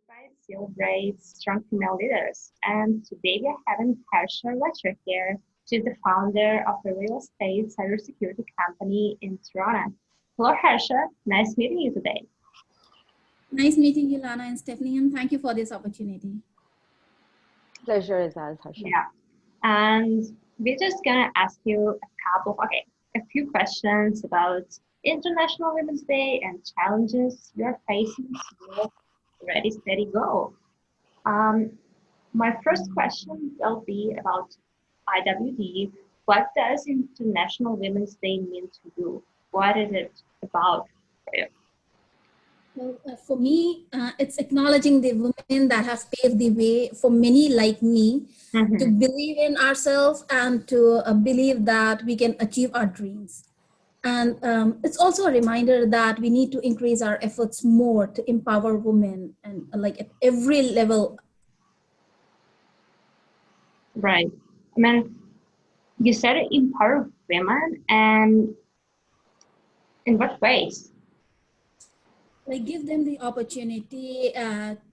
Pride celebrates strong female leaders, and today we are having Harsha here. She's the founder of a real estate cybersecurity company in Toronto. Hello, Harsha. Nice meeting you today. Nice meeting you, Lana and Stephanie, and thank you for this opportunity. Pleasure is ours, Harsha. Yeah, and we're just gonna ask you a few questions about International Women's Day and challenges you're facing. So, ready, steady, go. My first question will be about IWD. What does International Women's Day mean to you? What is it about for you? Well, for me, it's acknowledging the women that have paved the way for many like me to believe in ourselves and to believe that we can achieve our dreams. And it's also a reminder that we need to increase our efforts more to empower women and like at every level. Right. I mean, you said empower women, and in what ways? Like give them the opportunity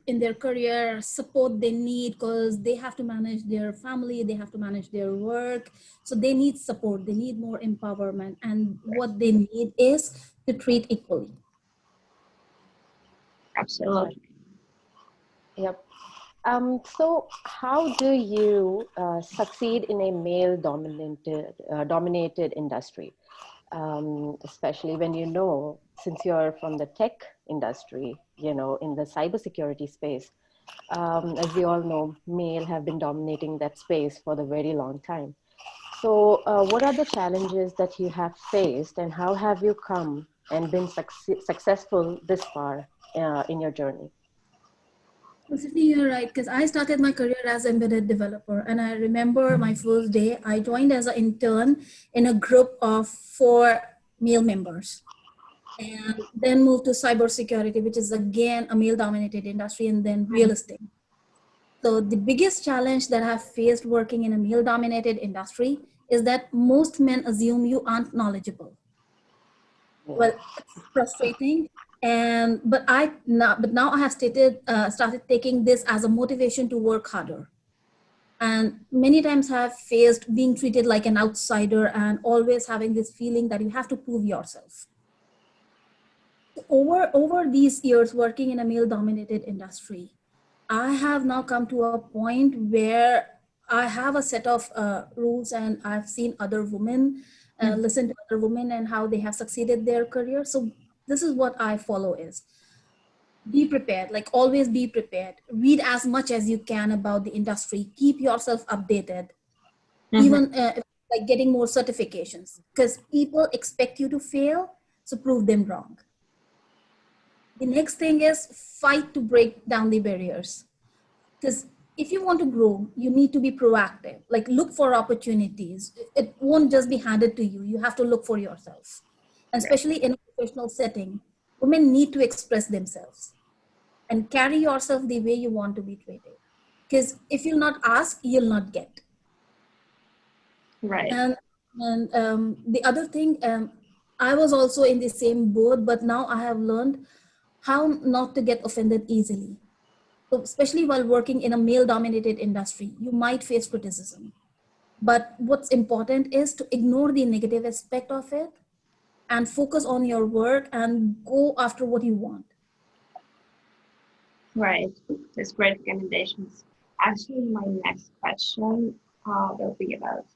in their career, support they need because they have to manage their family, they have to manage their work. So they need support, they need more empowerment. And what they need is to treat equally. Absolutely. Yep. So how do you succeed in a male-dominated industry? Especially when since you're from the tech industry, in the cybersecurity space, as we all know, male have been dominating that space for the very long time. So what are the challenges that you have faced and how have you come and been successful this far in your journey? Certainly, you're right, because I started my career as embedded developer. And I remember my first day, I joined as an intern in a group of 4 male members. And then moved to cybersecurity, which is again a male-dominated industry, and then real estate. So the biggest challenge that I've faced working in a male-dominated industry is that most men assume you aren't knowledgeable. Well, it's frustrating. But now I have started taking this as a motivation to work harder. And many times I have faced being treated like an outsider and always having this feeling that you have to prove yourself. Over these years working in a male-dominated industry, I have now come to a point where I have a set of rules, and I've seen other women, listen to other women and how they have succeeded their career. So this is what I follow is be prepared, like always be prepared. Read as much as you can about the industry. Keep yourself updated, even like getting more certifications, because people expect you to fail, so prove them wrong. The next thing is fight to break down the barriers. Because if you want to grow, you need to be proactive, like look for opportunities. It won't just be handed to you. You have to look for yourself. And especially in a professional setting, women need to express themselves and carry yourself the way you want to be treated. Because if you'll not ask, you'll not get. Right. And the other thing, I was also in the same boat, but now I have learned how not to get offended easily. So especially while working in a male-dominated industry, you might face criticism. But what's important is to ignore the negative aspect of it and focus on your work and go after what you want. Right. That's great recommendations. Actually, my next question will be about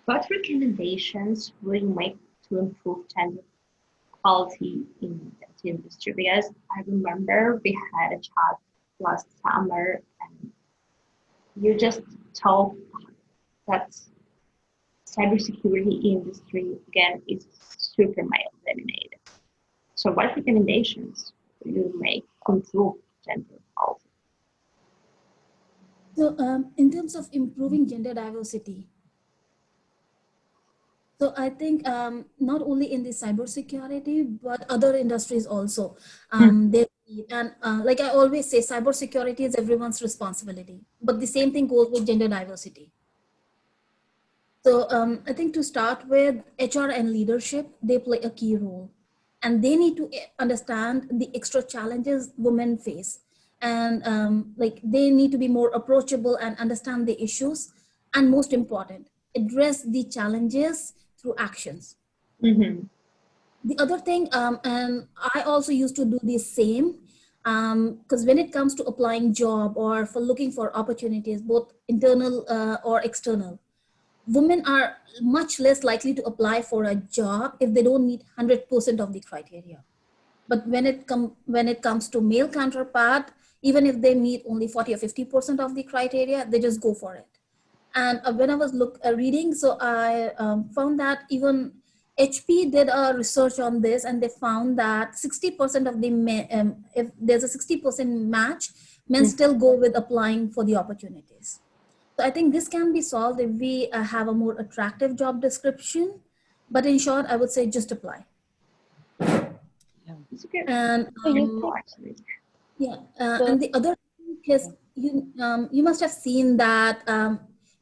what recommendations will you make to improve gender equality in the industry? Because I remember we had a chat last summer, and you just told that cybersecurity industry again is super male dominated. So, what recommendations will you make to improve gender equality? So, in terms of improving gender diversity, so I think not only in the cybersecurity, but other industries also. Like I always say, cybersecurity is everyone's responsibility, but the same thing goes with gender diversity. So I think to start with, HR and leadership, they play a key role. And they need to understand the extra challenges women face. and like they need to be more approachable and understand the issues, and most important, address the challenges through actions. Mm-hmm. The other thing, and I also used to do the same, because when it comes to applying job or for looking for opportunities, both internal or external, women are much less likely to apply for a job if they don't meet 100% of the criteria. But when it comes to male counterpart, even if they meet only 40 or 50% of the criteria, they just go for it. And when I was reading, so I found that even HP did a research on this, and they found that 60% of the men, if there's a 60% match, men still go with applying for the opportunities. So I think this can be solved if we have a more attractive job description. But in short, I would say just apply. Yeah. It's a good And So you call, think actually. yeah, the, and the other thing is you must have seen that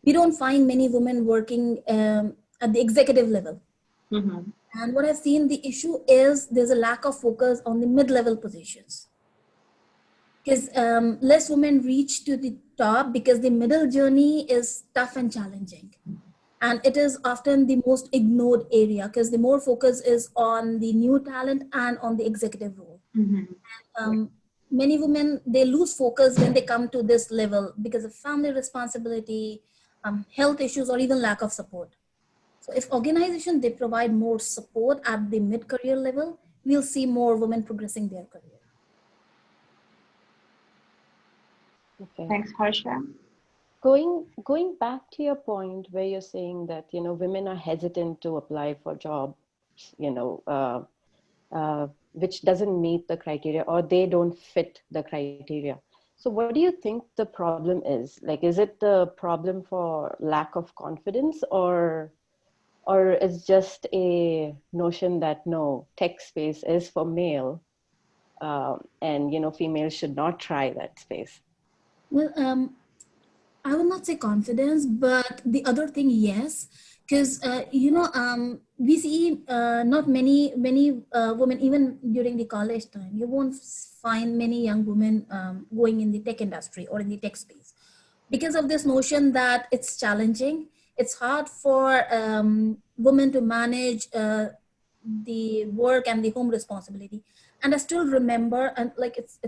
we don't find many women working at the executive level. Mm-hmm. And what I've seen, the issue is there's a lack of focus on the mid-level positions, because less women reach to the top because the middle journey is tough and challenging, and it is often the most ignored area because the more focus is on the new talent and on the executive role. Mm-hmm. Many women, they lose focus when they come to this level because of family responsibility, health issues, or even lack of support. So if organizations, they provide more support at the mid-career level, we'll see more women progressing their career. okay. Thanks, Harsha. Going back to your point where you're saying that, women are hesitant to apply for jobs, you know, which doesn't meet the criteria or they don't fit the criteria. So what do you think the problem is? Like, is it the problem for lack of confidence, or is just a notion that no, tech space is for male, and females should not try that space? Well, I would not say confidence, but the other thing, yes, because we see not many women even during the college time. You won't find many young women going in the tech industry or in the tech space because of this notion that it's challenging. It's hard for women to manage the work and the home responsibility. And I still remember, and like it's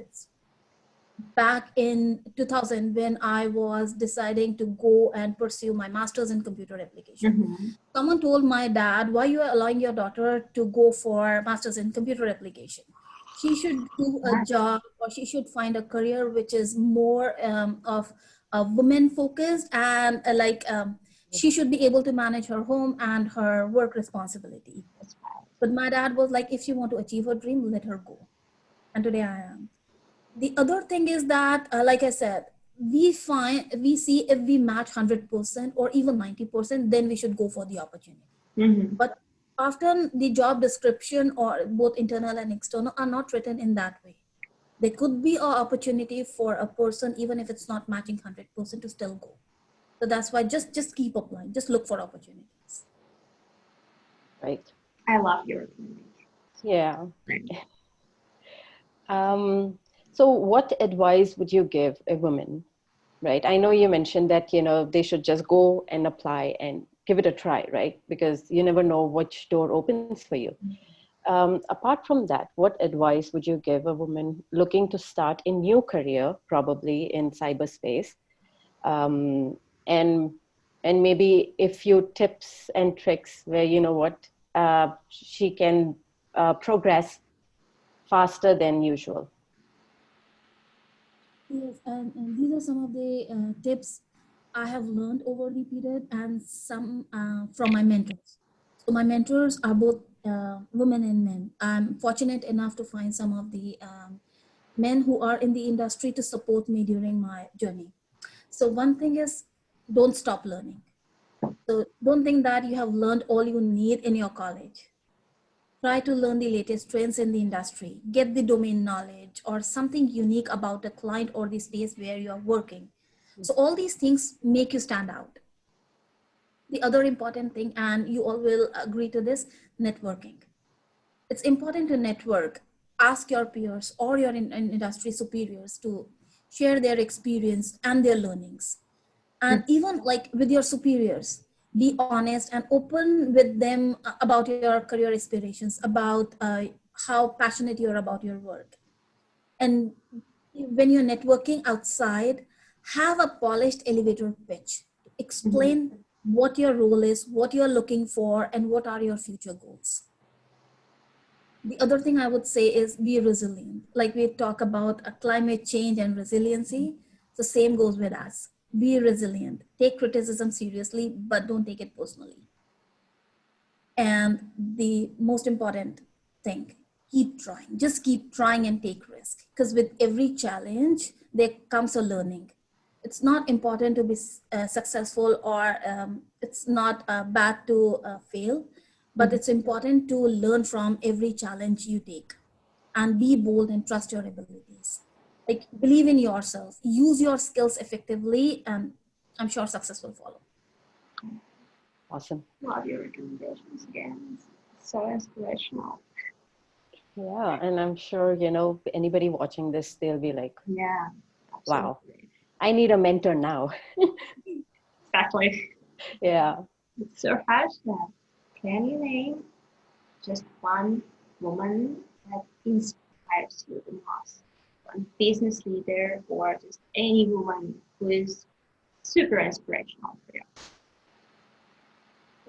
back in 2000 when I was deciding to go and pursue my master's in computer application. Mm-hmm. Someone told my dad, why you are allowing your daughter to go for master's in computer application? She should do a job, or she should find a career which is more of a woman focused, and she should be able to manage her home and her work responsibility. But my dad was like, if she want to achieve her dream, let her go. And today I am. The other thing is that, like I said, we see if we match 100% or even 90%, then we should go for the opportunity. Mm-hmm. But often the job description, or both internal and external, are not written in that way. There could be an opportunity for a person, even if it's not matching 100%, to still go. So that's why just keep applying, just look for opportunities. Right. I love your opinion. Yeah. So what advice would you give a woman, right? I know you mentioned that, they should just go and apply and give it a try, right? Because you never know which door opens for you. Apart from that, what advice would you give a woman looking to start a new career, probably in cyberspace? And maybe a few tips and tricks where, she can progress faster than usual. Yes, and these are some of the tips I have learned over the period, and some from my mentors. So my mentors are both women and men. I'm fortunate enough to find some of the men who are in the industry to support me during my journey. So one thing is, don't stop learning. So don't think that you have learned all you need in your college. Try to learn the latest trends in the industry, get the domain knowledge or something unique about a client or the space where you are working. So all these things make you stand out. The other important thing, and you all will agree to this, networking. It's important to network. ask your peers or your industry superiors to share their experience and their learnings. And even like with your superiors, be honest and open with them about your career aspirations, about how passionate you're about your work. And when you're networking outside, have a polished elevator pitch. Explain what your role is, what you're looking for, and what are your future goals. The other thing I would say is be resilient. Like we talk about climate change and resiliency, the same goes with us. Be resilient. Take criticism seriously, but don't take it personally. And the most important thing, keep trying. Just keep trying and take risk. Because with every challenge, there comes a learning. It's not important to be successful, or it's not bad to fail, but it's important to learn from every challenge you take and be bold and trust your abilities. Like believe in yourself, use your skills effectively, and I'm sure success will follow. Awesome. Love your recommendations again. It's so inspirational. Yeah, and I'm sure, anybody watching this, they'll be like, Yeah, wow, absolutely. I need a mentor now. Exactly. Yeah. So, Harsha, can you name just one woman that inspires you the most? One business leader or just any woman who is super inspirational for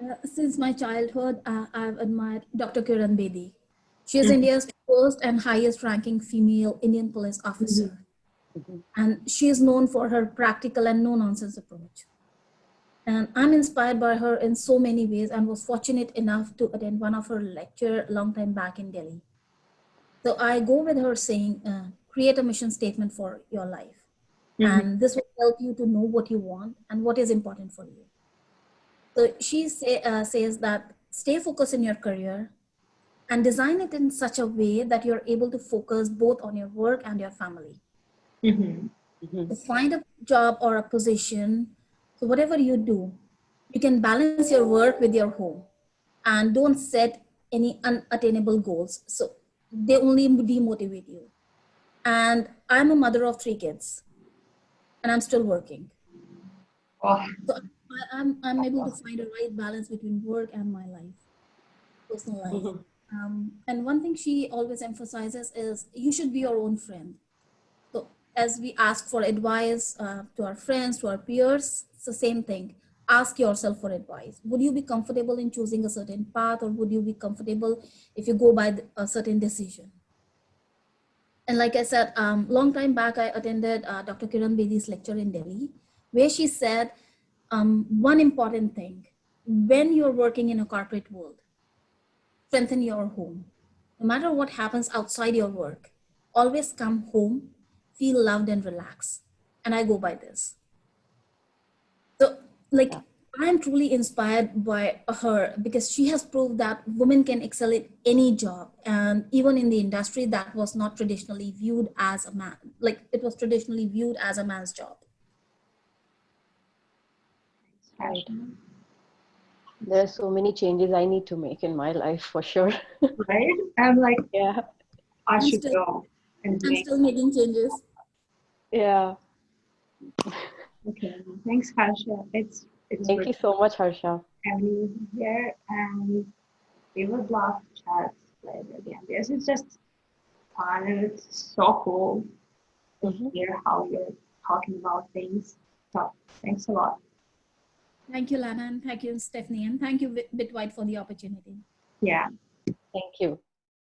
you? Since my childhood, I've admired Dr. Kiran Bedi. She is India's first and highest ranking female Indian police officer. And she is known for her practical and no nonsense approach. And I'm inspired by her in so many ways and was fortunate enough to attend one of her lecture a long time back in Delhi. So I go with her saying, create a mission statement for your life. And this will help you to know what you want and what is important for you. So she says that stay focused in your career and design it in such a way that you're able to focus both on your work and your family. To find a job or a position, so whatever you do, you can balance your work with your home and don't set any unattainable goals. So they only demotivate you. And I'm a mother of 3 kids and I'm still working. Oh, So I'm able to find a right balance between work and my life, personal life. And one thing she always emphasizes is you should be your own friend. So as we ask for advice to our friends, to our peers, it's the same thing. Ask yourself for advice. Would you be comfortable in choosing a certain path, or would you be comfortable if you go by a certain decision? And like I said, long time back, I attended Dr. Kiran Bedi's lecture in Delhi, where she said one important thing: when you're working in a corporate world, strengthen your home. No matter what happens outside your work, always come home, feel loved and relax. And I go by this. So, like, Yeah. I'm truly inspired by her because she has proved that women can excel at any job. And even in the industry that was not traditionally viewed as a man, like it was traditionally viewed as a man's job. Right. Harsha. There are so many changes I need to make in my life for sure. Right? I'm like, Yeah. I I'm should still, go and I'm make. still making changes. Yeah. Okay, thanks, Harsha. It's Thank good you so much, Harsha. having you here, and we would love to chat later again because it's just fun and it's so cool to hear how you're talking about things. So thanks a lot. Thank you, Lana, and thank you, Stephanie, and thank you, Bitwide, for the opportunity. Yeah. Thank you.